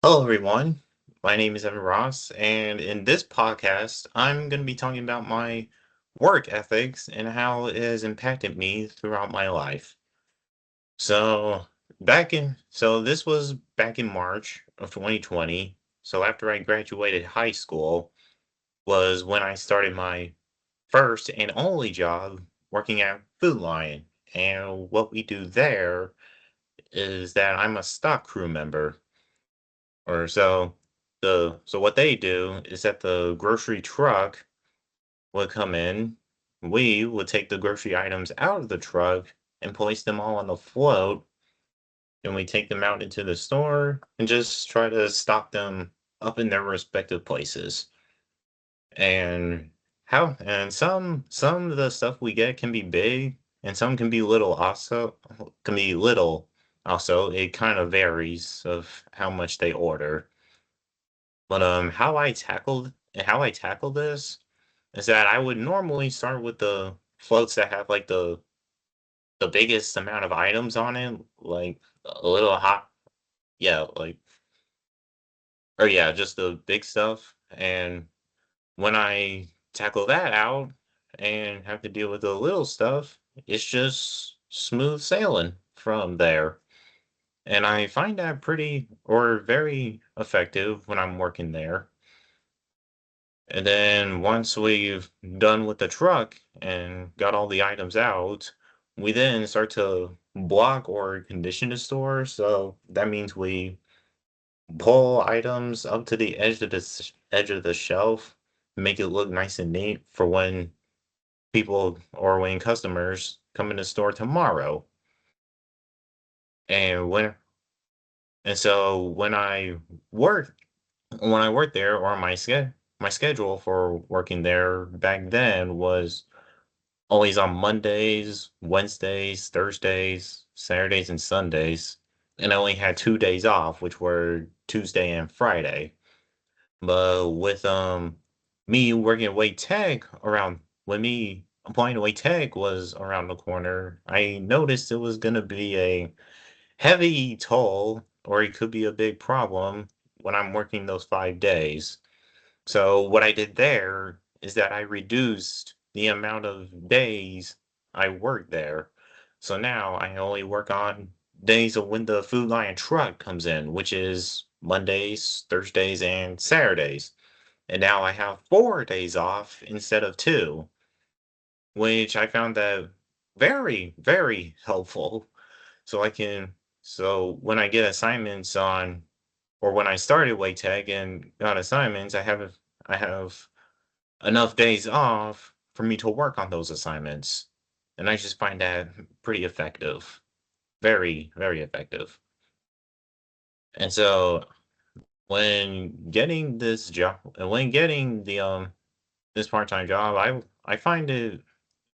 Hello, everyone. My name is Evan Ross, and in this podcast, I'm going to be talking about my work ethics and how it has impacted me throughout my life. So this was back in March of 2020. So after I graduated high school was when I started my first and only job working at Food Lion. And what we do there is that I'm a stock crew member. Or so what they do is that the grocery truck would come in, we would take the grocery items out of the truck and place them all on the float, and we take them out into the store and just try to stock them up in their respective places. And some of the stuff we get can be big and some can be little also. It kind of varies of how much they order. But, how I tackle this is that I would normally start with the floats that have, like, the biggest amount of items on it, like, a little hot yeah, like or yeah, just the big stuff, and when I tackle that out and have to deal with the little stuff, it's just smooth sailing from there, and I find that pretty or very effective when I'm working there. And then once we've done with the truck and got all the items out, we then start to block or condition the store. So that means we pull items up to the edge of the shelf, make it look nice and neat for when people or when customers come in the store tomorrow. And when and so work when I worked there or my schedule for working there back then was always on Mondays, Wednesdays, Thursdays, Saturdays, and Sundays. And I only had 2 days off, which were Tuesday and Friday. But with me working at Wait Tech around when me applying to Wait Tech was around the corner, I noticed it was gonna be a heavy toll, or it could be a big problem when I'm working those 5 days. So what I did there is that I reduced the amount of days I worked there. So now I only work on days of when the Food Lion truck comes in, which is Mondays, Thursdays, and Saturdays. And now I have 4 days off instead of two, which I found that very, very helpful. So I can, so when I get assignments on, or when I started Wait Tech and got assignments, I have enough days off for me to work on those assignments. And I just find that pretty effective. Very, very effective. And so when getting the this part-time job, I find it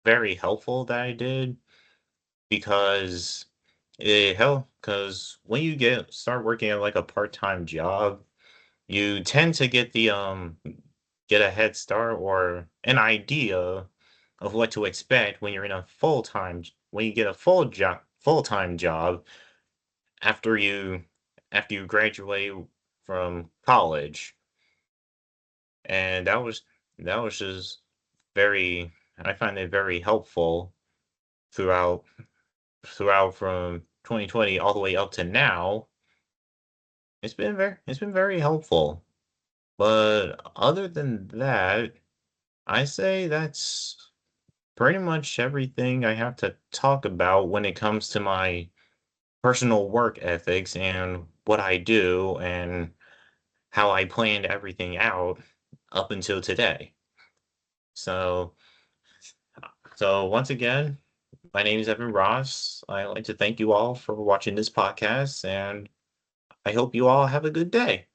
very helpful that I did because because when you get start working at like a part-time job, you tend to get a head start or an idea of what to expect when you're in a when you get a full-time job after you after you graduate from college. And that was just very I find it very helpful throughout from 2020 all the way up to now. It's been very helpful. But other than that, I say that's pretty much everything I have to talk about when it comes to my personal work ethics and what I do and how I planned everything out up until today. So, so once again, my name is Evan Ross. I'd like to thank you all for watching this podcast, and I hope you all have a good day.